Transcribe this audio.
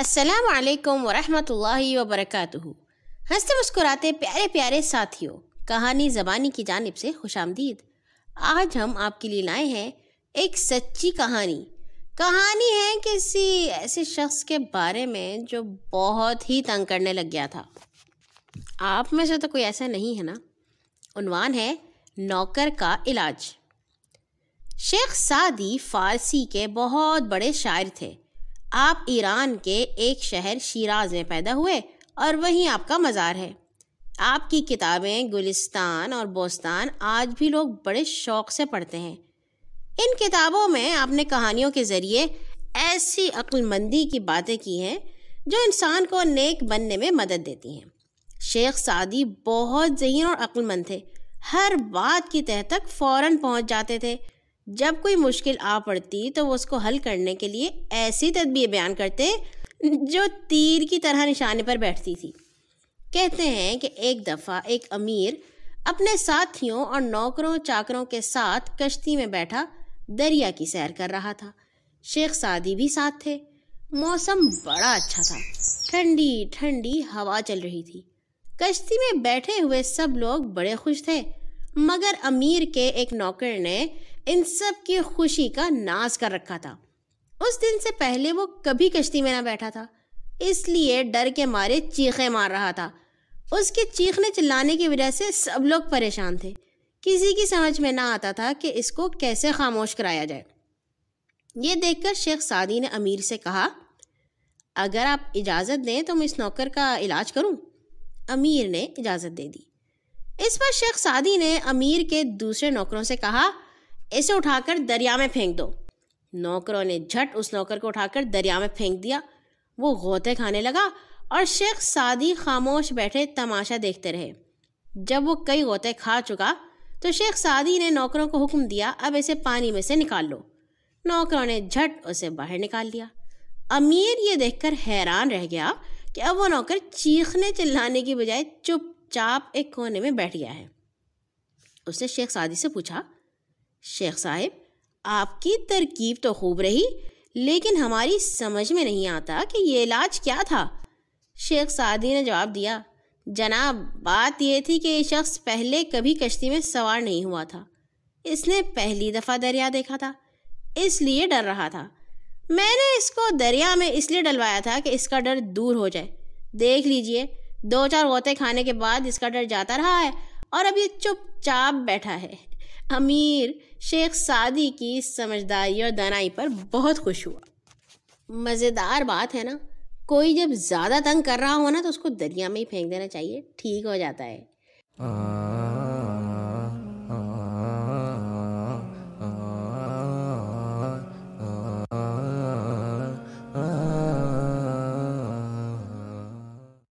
السلام علیکم ورحمۃ اللہ وبرکاتہ۔ ہنستے مسکراتے پیارے پیارے ساتھیوں، کہانی زبانی کی جانب سے خوش آمدید۔ آج ہم آپ کے لیے لائے ہیں ایک سچی کہانی ہے کسی ایسے شخص کے بارے میں جو بہت ہی تنگ کرنے لگ گیا تھا۔ آپ میں سے تو کوئی ایسا نہیں ہے نا؟ عنوان ہے نوکر کا علاج۔ شیخ سعدی فارسی کے بہت بڑے شاعر تھے۔ آپ ایران کے ایک شہر شیراز میں پیدا ہوئے اور وہیں آپ کا مزار ہے۔ آپ کی کتابیں گلستان اور بوستان آج بھی لوگ بڑے شوق سے پڑھتے ہیں۔ ان کتابوں میں آپ نے کہانیوں کے ذریعے ایسی عقل مندی کی باتیں کی ہیں جو انسان کو نیک بننے میں مدد دیتی ہیں۔ شیخ سعدی بہت ذہین اور عقل مند تھے، ہر بات کی تہہ تک فوراً پہنچ جاتے تھے۔ جب کوئی مشکل آ پڑتی تو وہ اس کو حل کرنے کے لیے ایسی تدبیر بیان کرتے جو تیر کی طرح نشانے پر بیٹھتی تھی۔ کہتے ہیں کہ ایک دفعہ ایک امیر اپنے ساتھیوں اور نوکروں چاکروں کے ساتھ کشتی میں بیٹھا دریا کی سیر کر رہا تھا۔ شیخ سعدی بھی ساتھ تھے۔ موسم بڑا اچھا تھا، ٹھنڈی ٹھنڈی ہوا چل رہی تھی۔ کشتی میں بیٹھے ہوئے سب لوگ بڑے خوش تھے، مگر امیر کے ایک نوکر نے ان سب کی خوشی کا ناز کر رکھا تھا۔ اس دن سے پہلے وہ کبھی کشتی میں نہ بیٹھا تھا، اس لیے ڈر کے مارے چیخیں مار رہا تھا۔ اس کے چیخنے چلانے کی وجہ سے سب لوگ پریشان تھے۔ کسی کی سمجھ میں نہ آتا تھا کہ اس کو کیسے خاموش کرایا جائے۔ یہ دیکھ کر شیخ سعدی نے امیر سے کہا، اگر آپ اجازت دیں تو میں اس نوکر کا علاج کروں۔ امیر نے اجازت دے دی۔ اس پر شیخ سعدی نے امیر کے دوسرے نوکروں سے کہا، اسے اٹھا کر دریا میں پھینک دو۔ نوکروں نے جھٹ اس نوکر کو اٹھا کر دریا میں پھینک دیا۔ وہ غوطے کھانے لگا اور شیخ سعدی خاموش بیٹھے تماشا دیکھتے رہے۔ جب وہ کئی غوطے کھا چکا تو شیخ سعدی نے نوکروں کو حکم دیا، اب اسے پانی میں سے نکال لو۔ نوکروں نے جھٹ اسے باہر نکال لیا۔ امیر یہ دیکھ کر حیران رہ گیا کہ اب وہ نوکر چیخنے چلانے کی بجائے چپ چاپ ایک کونے میں بیٹھ گیا ہے۔ اس نے شیخ سعدی سے پوچھا، شیخ صاحب، آپ کی ترکیب تو خوب رہی، لیکن ہماری سمجھ میں نہیں آتا کہ یہ علاج کیا تھا۔ شیخ سعدی نے جواب دیا، جناب، بات یہ تھی کہ یہ شخص پہلے کبھی کشتی میں سوار نہیں ہوا تھا۔ اس نے پہلی دفعہ دریا دیکھا تھا، اس لیے ڈر رہا تھا۔ میں نے اس کو دریا میں اس لیے ڈلوایا تھا کہ اس کا ڈر دور ہو جائے۔ دیکھ لیجئے، 2-4 غوطے کھانے کے بعد اس کا ڈر جاتا رہا ہے اور اب یہ چپ چاپ بیٹھا ہے۔ امیر شیخ سعدی کی سمجھداری اور دانائی پر بہت خوش ہوا۔ مزیدار بات ہے نا، کوئی جب زیادہ تنگ کر رہا ہو نا تو اس کو دریا میں ہی پھینک دینا چاہیے، ٹھیک ہو جاتا ہے۔